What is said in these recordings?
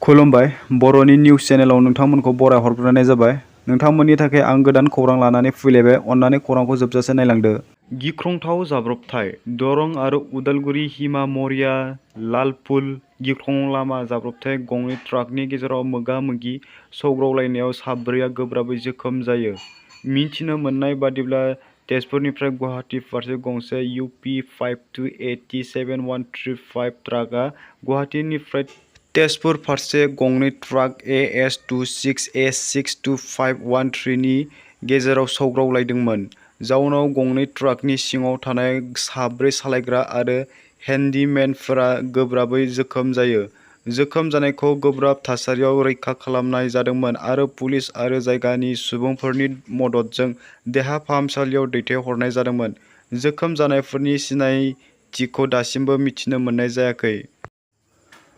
खुलुमबाय बर'नि निउज चेनेलाव नोंथांमोनखौ बराय हरग्रोनाय जाबाय। नोंथांमोननि थाखाय आं गोदान खौरां लानानै फैलायबाय। अन्नानै खौरांखौ जोबजासे नायलांदो। गिख्रंथाव जाब्रबथाय दरं आरो उदालगुरि हिमा मरिया लालपुल गिख्रंथाव लामा जाब्रबथाय गंनै ट्राकनि गेजेराव मोगा-मोगि सौग्रावलायनायाव साब्रैया गोब्राबै जोखोम जायो। मिथिनो मोननाय बादिब्ला तेजपुरनिफ्राय गुवाहाटी फारसे गंसे UP 52807135 ट्राकआ गुवाहाटीनिफ्राय तेजपुर फारसे गंनै ट्राक AS 26A62513 नि गेजेराव सौग्रावलायदोंमोन। जाउनाव गंनै ट्राकनि सिङाव थानाय साब्रै सालायग्रा आरो हेन्डिमेनफोरा गोब्राबै जोखोम जायो। जोखोम जानायखौ गोब्राब थासारियाव रैखा खालामनाय जादोंमोन आरो पुलिस आरो जायगानि सुबुंफोरनि मददजों देहा फाहामसालियाव दैथायहरनाय जादोंमोन। जोखोम जानायफोरनि सिनायथिखौ दासिमबो मिथिनो मोननाय जायाखै।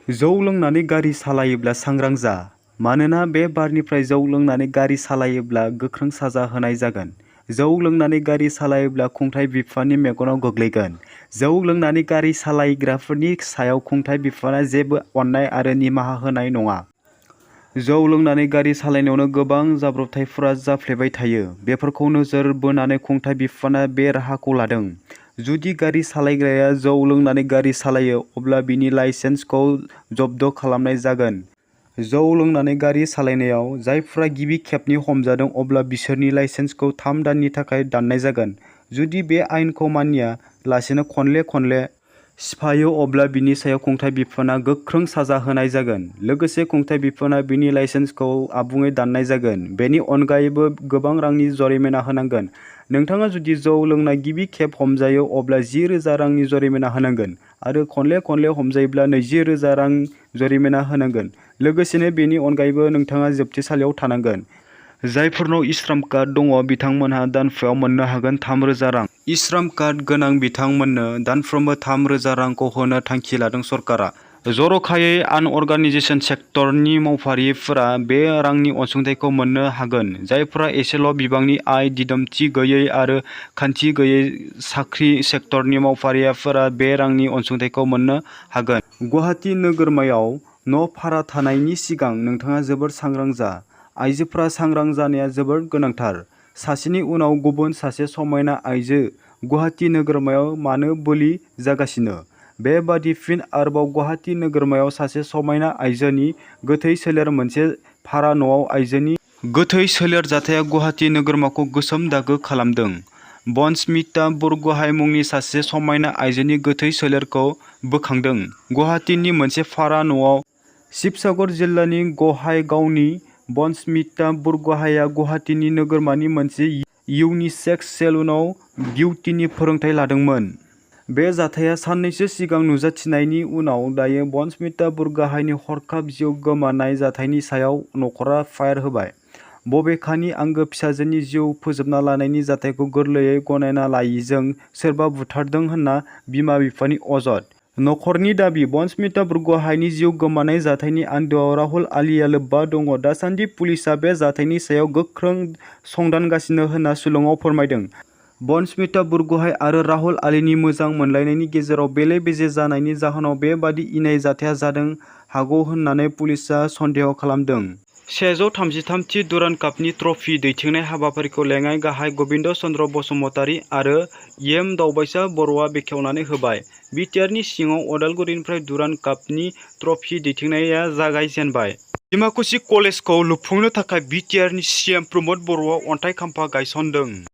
जौ लोंनानै गारि सालायोब्ला सांग्रां जा, मानोना बे बारनिफ्राय जौ लोंनानै गारि सालायोब्ला गोख्रों साजा होनाय जागोन। जौ लोंनानै गारि सालायोब्ला खुंथाय बिफाननि मेगनाव गोग्लैगोन। जौ लोंनानै गारि सालायग्राफोरनि सायाव खुंथाय बिफाना जेबो अननाय आरो निमाहा होनाय नङा। जौ लोंनानै गारि सालायनायावनो गोबां जाब्रबथायफोरा जाफ्लेबाय थायो। बेफोरखौ नोजोर बोनानै खुंथाय बिफाना बे राहाखौ लादों। जुदि गारि सालायग्राया जौ लोंनानै गारि सालायो अब्ला बिनि लाइसेन्सखौ जब्द खालामनाय जागोन। जौ लोंनानै गारि सालायनायाव जायफ्रा गिबि खेबनि हमजादों अब्ला बिसोरनि लाइसेन्सखौ 3 दाननि थाखाय दाननाय जागोन। जुदि बे आयेनखौ मानिया लासेनो खनले सिफायो अब्ला बिनि सायाव खुंथाय बिफाना गोख्रों साजा होनाय जागोन। लोगोसे खुंथाय बिफाना बिनि लाइसेन्सखौ आबुङै दाननाय जागोन। बेनि अनगायैबो गोबां रांनि जरिमाना होनांगोन। नोंथाङा जुदि जौ लोंना गिबि खेब हमजायो अब्ला 10,000 रांनि जरिमाना होनांगोन आरो खनले हमजायोब्ला 20,000 रां जरिमाना होनांगोन। लोगोसेनो बेनि अनगायैबो नोंथाङा जोबथेसालियाव थानांगोन। जायफोरनाव इश्रम कार्ड दङ बिथांमोनहा दानफायाव मोननो हागोन 3,000 रां। इश्रम कार्ड गोनां बिथांमोननो दानफ्रोमबो 3,000 रांखौ होनो थांखि लादों सरकारा। जर'खायै आनअर्गानाइजेशन सेक्टरनि मावफारियाफोरा बे रांनि अनसुंथाइखौ मोननो हागोन। जायफोरा एसेल' बिबांनि आय, दिदोमथि गैयै आरो खान्थि गैयै साख्रि सेक्टरनि मावफारियाफोरा बे रांनि अनसुंथाइखौ मोननो हागोन। गुवाहाटी नोगोरमायाव न' भारा थानायनि सिगां नोंथाङा जोबोद सांग्रां जा। आइजोफोरा सांग्रां जानाया जोबोद गोनांथार। सासेनि उनाव गुबुन सासे समायना आइजो गुवाहाटी नोगोरमायाव मानो बोलि जागासिनो? बेबादि फिन आरोबाव गुवाहाटी नोगोरमायाव सासे समायना आइजोनि गोथै सोलेर मोनसे भारा न'आव आइजोनि गोथै सोलेर जाथाया गुवाहाटी नोगोरमाखौ गोसोम दागो खालामदों। बनस्मिता बरग'हाइ मुंनि सासे समायना आइजोनि गोथै सोलेरखौ बोखांदों गुवाहाटीनि मोनसे भारा न'आव। शिबसागर जिल्लानि गहाइगावनि बनस्मिता बरग'हाइआ गुवाहाटीनि नोगोरमानि मोनसे इउनिसेक्स सेलुनाव बिउटिनि फोरोंथाय लादोंमोन। बे जाथाया साननैसो सिगां नुजाथिनायनि उनाव दायो बनस्मिता बरग'हाइनि हरखाब जिउ गोमानाय जाथायनि सायाव नखरा फायर होबाय। बबेखानि आंगो फिसाजोनि जिउ फोजोबना लानायनि जाथायखौ गोरलैयै गनायना लायिजों सोरबा बुथारदों होनना बिमा-बिफानि अजद। नखरनि दाबि बनस्मिता बरग'हाइनि जिउ गोमानाय जाथायनि आन्दोआव राहुल आलीया लोब्बा दङ। दासान्दि पुलिसआ बे जाथायनि सायाव गोख्रों संदानगासिनो होनना शिलंआव फोरमायदों। बनस्मिता बरग'हाइ आरो राहुल आलीनि मोजां मोनलायनायनि गेजेराव बेले-बेजे जानायनि जाहोनाव बेबादि इनाय जाथाया जादों हागौ होननानै पुलिसआ सन्देह खालामदों। 133 थि दुरान्ड कापनि ट्रफी दैथिंनाय हाबाफारिखौ लेङाइ गाहाय गबिन्द चन्द्र बसुमतारी आरो एम दावबायसा बर'आ बेखेवनानै होबाय। बिटिआरनि सिङाव उदालगुरिनिफ्राय दुरान्ड कापनि ट्रफी दैथिंनाया जागाय जेनबाय। डिमाकुसि कलेजखौ लुफुंनो थाखाय बिटिआरनि CM प्रमद बर'आ अन्थाइ खाम्फा गायसनदों।